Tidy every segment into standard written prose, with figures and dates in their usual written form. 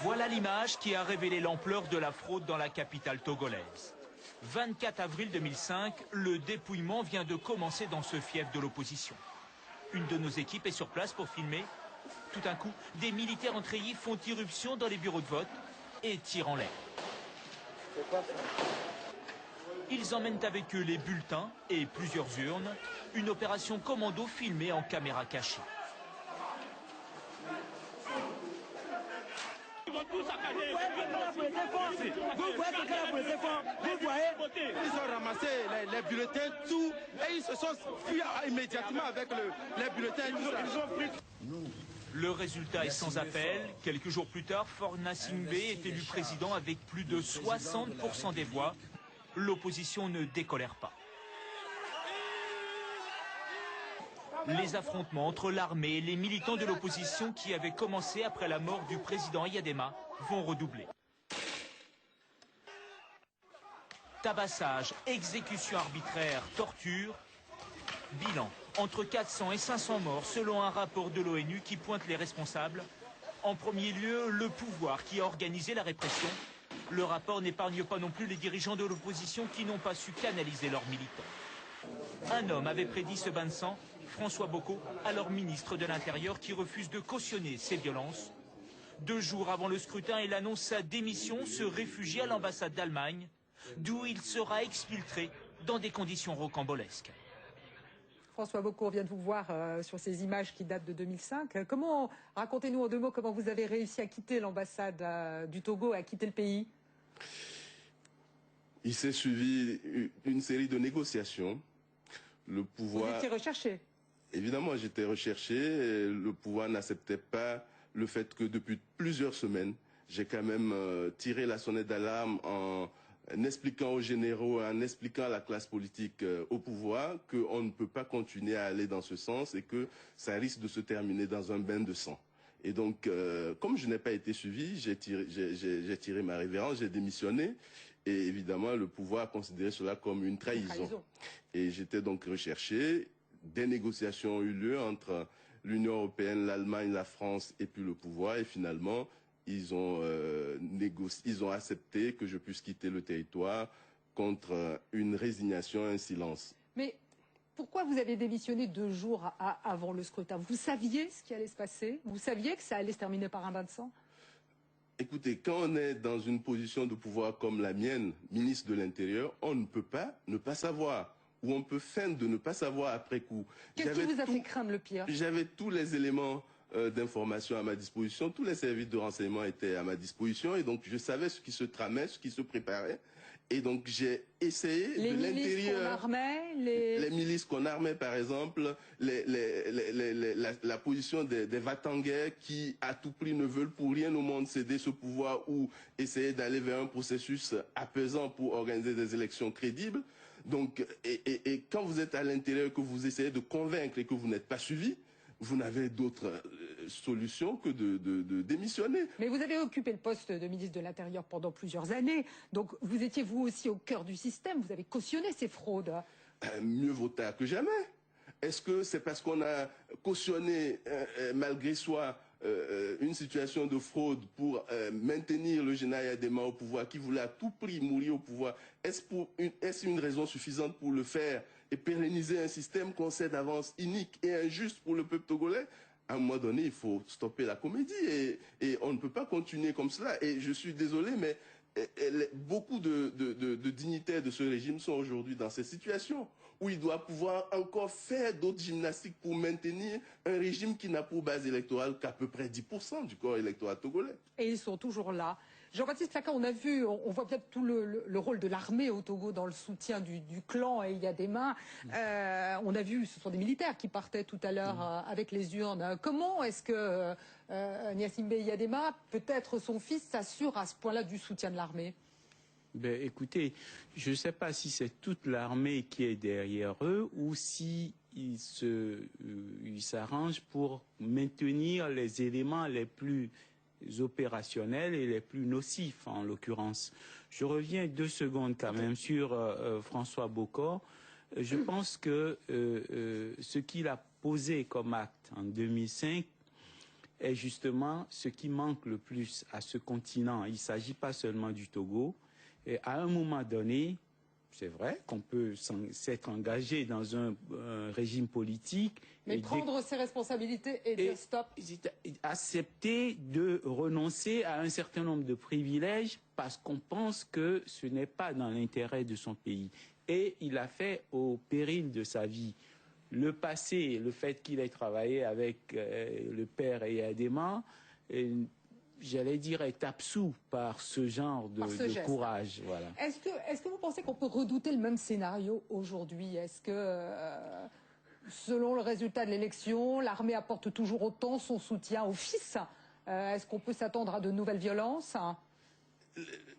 Voilà l'image qui a révélé l'ampleur de la fraude dans la capitale togolaise. 24 avril 2005, le dépouillement vient de commencer dans ce fief de l'opposition. Une de nos équipes est sur place pour filmer. Tout d'un coup, des militaires en treillis font irruption dans les bureaux de vote et tirent en l'air. Ils emmènent avec eux les bulletins et plusieurs urnes. Une opération commando filmée en caméra cachée. Ils ont ramassé les bulletins, tout, et ils se sont fuis immédiatement avec les bulletins. Le résultat est sans appel. Quelques jours plus tard, Forna Singbe est élu président avec plus de 60% des voix. L'opposition ne décolère pas. Les affrontements entre l'armée et les militants de l'opposition qui avaient commencé après la mort du président Eyadema vont redoubler. Tabassage, exécution arbitraire, torture. Bilan, entre 400 et 500 morts selon un rapport de l'ONU qui pointe les responsables. En premier lieu, le pouvoir qui a organisé la répression. Le rapport n'épargne pas non plus les dirigeants de l'opposition qui n'ont pas su canaliser leurs militants. Un homme avait prédit ce bain de sang, François Bocco, alors ministre de l'Intérieur, qui refuse de cautionner ces violences. 2 jours avant le scrutin, il annonce sa démission, se réfugie à l'ambassade d'Allemagne, d'où il sera exfiltré dans des conditions rocambolesques. François Bocco, on vient de vous voir sur ces images qui datent de 2005. Racontez-nous en 2 mots comment vous avez réussi à quitter l'ambassade du Togo, à quitter le pays. Il s'est suivi une série de négociations. Le pouvoir... Vous étiez recherché? Évidemment, j'étais recherché. Le pouvoir n'acceptait pas le fait que depuis plusieurs semaines, j'ai quand même tiré la sonnette d'alarme en expliquant aux généraux, en expliquant à la classe politique au pouvoir qu'on ne peut pas continuer à aller dans ce sens et que ça risque de se terminer dans un bain de sang. Et donc, comme je n'ai pas été suivi, j'ai tiré ma révérence, j'ai démissionné. Et évidemment, le pouvoir a considéré cela comme une trahison. Et j'étais donc recherché. Des négociations ont eu lieu entre l'Union européenne, l'Allemagne, la France et puis le pouvoir. Et finalement, ils ont accepté que je puisse quitter le territoire contre une résignation, un silence. Mais pourquoi vous avez démissionné 2 jours avant le scrutin? Vous saviez ce qui allait se passer? Vous saviez que ça allait se terminer par un bain de sang? Écoutez, quand on est dans une position de pouvoir comme la mienne, ministre de l'Intérieur, on ne peut pas ne pas savoir. Ou on peut feindre de ne pas savoir après coup. Qu'est-ce qui vous a fait craindre le pire? J'avais tous les éléments d'information à ma disposition. Tous les services de renseignement étaient à ma disposition. Et donc, je savais ce qui se tramait, ce qui se préparait. Et donc, j'ai essayé de l'intérieur... Les milices qu'on armait, par exemple, la position des Vatangais qui, à tout prix, ne veulent pour rien au monde céder ce pouvoir ou essayer d'aller vers un processus apaisant pour organiser des élections crédibles. Donc, et quand vous êtes à l'intérieur, que vous essayez de convaincre et que vous n'êtes pas suivi, vous n'avez d'autre solution que de démissionner. Mais vous avez occupé le poste de ministre de l'Intérieur pendant plusieurs années. Donc vous étiez vous aussi au cœur du système. Vous avez cautionné ces fraudes. Mieux vaut tard que jamais. Est-ce que c'est parce qu'on a cautionné malgré soi une situation de fraude pour maintenir le général Eyadema au pouvoir, qui voulait à tout prix mourir au pouvoir? Est-ce une raison suffisante pour le faire et pérenniser un système qu'on sait d'avance inique et injuste pour le peuple togolais? À un moment donné, il faut stopper la comédie et on ne peut pas continuer comme cela. Et je suis désolé, mais beaucoup de dignitaires de ce régime sont aujourd'hui dans cette situation où il doit pouvoir encore faire d'autres gymnastiques pour maintenir un régime qui n'a pour base électorale qu'à peu près 10% du corps électoral togolais. Et ils sont toujours là. Jean-Baptiste Flaka, on voit peut-être tout le rôle de l'armée au Togo dans le soutien du clan Eyadema. On a vu, ce sont des militaires qui partaient tout à l'heure avec les urnes. Comment est-ce que Gnassingbé Eyadema, peut-être son fils, s'assure à ce point-là du soutien de l'armée? Ben, écoutez, je ne sais pas si c'est toute l'armée qui est derrière eux ou si ils s'arrangent pour maintenir les éléments les plus opérationnels et les plus nocifs, en l'occurrence. Je reviens 2 secondes quand même sur François Bocco. Je pense que ce qu'il a posé comme acte en 2005 est justement ce qui manque le plus à ce continent. Il ne s'agit pas seulement du Togo. Et à un moment donné, c'est vrai qu'on peut s'être engagé dans un régime politique. Mais prendre ses responsabilités et dire stop. Accepter de renoncer à un certain nombre de privilèges parce qu'on pense que ce n'est pas dans l'intérêt de son pays. Et il a fait au péril de sa vie. Le passé, le fait qu'il ait travaillé avec le père Eyadema, j'allais dire, est absous par ce genre de courage. Voilà. Est-ce que vous pensez qu'on peut redouter le même scénario aujourd'hui? Est-ce que, selon le résultat de l'élection, l'armée apporte toujours autant son soutien au fils? Est-ce qu'on peut s'attendre à de nouvelles violences?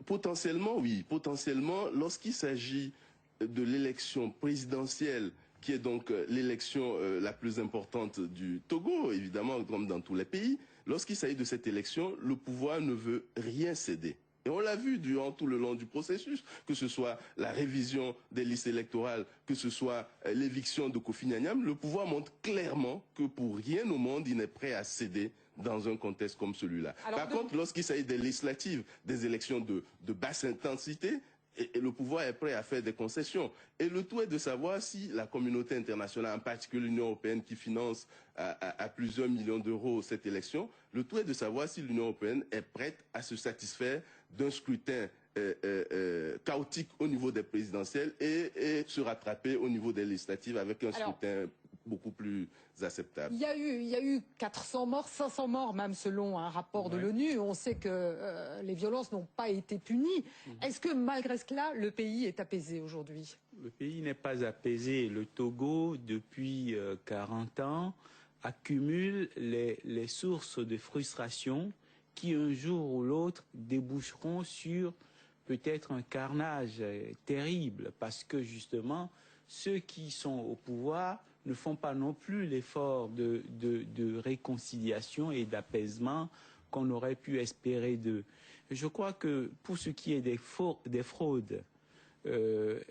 Potentiellement, oui. Potentiellement, lorsqu'il s'agit de l'élection présidentielle, qui est donc l'élection la plus importante du Togo, évidemment, comme dans tous les pays, lorsqu'il s'agit de cette élection, le pouvoir ne veut rien céder. Et on l'a vu durant tout le long du processus, que ce soit la révision des listes électorales, que ce soit l'éviction de Kofi Nianiam, le pouvoir montre clairement que pour rien au monde, il n'est prêt à céder dans un contexte comme celui-là. Par contre, lorsqu'il s'agit des législatives, des élections de basse intensité, et le pouvoir est prêt à faire des concessions. Et le tout est de savoir si la communauté internationale, en particulier l'Union européenne qui finance à plusieurs millions d'euros cette élection, le tout est de savoir si l'Union européenne est prête à se satisfaire d'un scrutin chaotique au niveau des présidentielles et se rattraper au niveau des législatives avec un scrutin beaucoup plus acceptable. Il y a eu 400 morts, 500 morts même selon un rapport de l'ONU. On sait que les violences n'ont pas été punies. Est-ce que malgré cela, le pays est apaisé aujourd'hui? Le pays n'est pas apaisé. Le Togo, depuis 40 ans, accumule les sources de frustration qui, un jour ou l'autre, déboucheront sur peut-être un carnage terrible. Parce que, justement, ceux qui sont au pouvoir ne font pas non plus l'effort de réconciliation et d'apaisement qu'on aurait pu espérer d'eux. Je crois que pour ce qui est des fraudes, le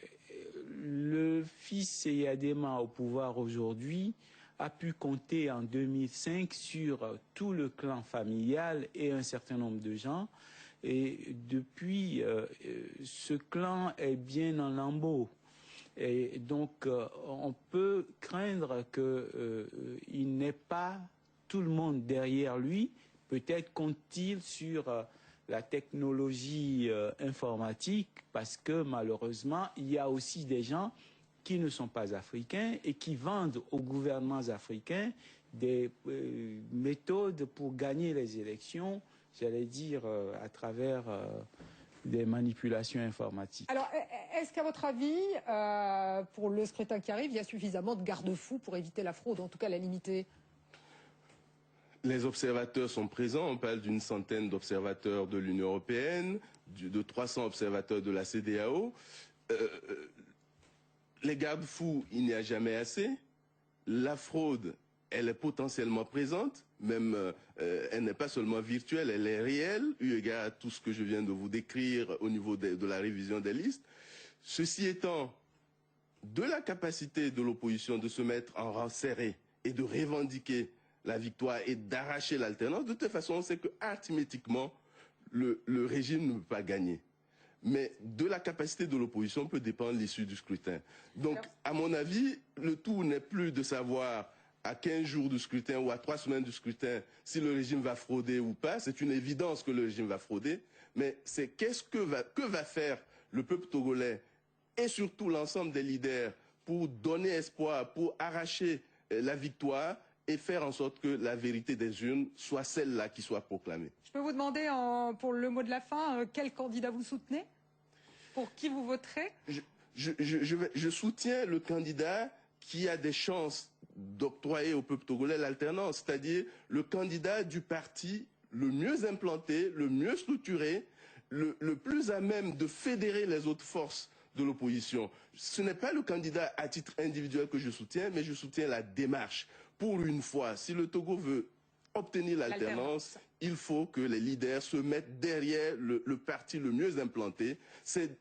fils Eyadema au pouvoir aujourd'hui a pu compter en 2005 sur tout le clan familial et un certain nombre de gens. Et depuis, ce clan est bien en lambeaux. Et donc, on peut craindre qu'il n'ait pas tout le monde derrière lui. Peut-être compte-t-il sur la technologie informatique, parce que malheureusement, il y a aussi des gens qui ne sont pas africains et qui vendent aux gouvernements africains des méthodes pour gagner les élections, j'allais dire, à travers des manipulations informatiques. Alors, est-ce qu'à votre avis, pour le scrutin qui arrive, il y a suffisamment de garde-fous pour éviter la fraude, en tout cas la limiter? Les observateurs sont présents. On parle d'une centaine d'observateurs de l'Union européenne, de 300 observateurs de la CEDEAO. Les garde-fous, il n'y a jamais assez. La fraude, elle est potentiellement présente. Même, elle n'est pas seulement virtuelle, elle est réelle, eu égard à tout ce que je viens de vous décrire au niveau de la révision des listes. Ceci étant, de la capacité de l'opposition de se mettre en rang serré et de revendiquer la victoire et d'arracher l'alternance, de toute façon, on sait que arithmétiquement, le régime ne peut pas gagner. Mais de la capacité de l'opposition peut dépendre l'issue du scrutin. Donc, à mon avis, le tout n'est plus de savoir à 15 jours du scrutin ou à 3 semaines du scrutin si le régime va frauder ou pas. C'est une évidence que le régime va frauder. Mais c'est que va faire le peuple togolais et surtout l'ensemble des leaders pour donner espoir, pour arracher la victoire et faire en sorte que la vérité des urnes soit celle-là qui soit proclamée. Je peux vous demander, pour le mot de la fin, quel candidat vous soutenez? Pour qui vous voterez? Je soutiens le candidat qui a des chances d'octroyer au peuple togolais l'alternance, c'est-à-dire le candidat du parti le mieux implanté, le mieux structuré, le plus à même de fédérer les autres forces de l'opposition. Ce n'est pas le candidat à titre individuel que je soutiens, mais je soutiens la démarche. Pour une fois, si le Togo veut obtenir l'alternance, il faut que les leaders se mettent derrière le parti le mieux implanté. C'est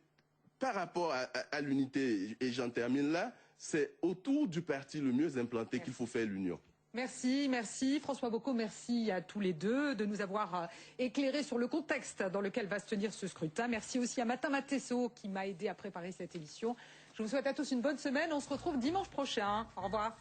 par rapport à l'unité, et j'en termine là, c'est autour du parti le mieux implanté qu'il faut faire l'union. Merci, merci. François Bocco, merci à tous les deux de nous avoir éclairés sur le contexte dans lequel va se tenir ce scrutin. Merci aussi à Martin Matesso qui m'a aidé à préparer cette émission. Je vous souhaite à tous une bonne semaine. On se retrouve dimanche prochain. Au revoir.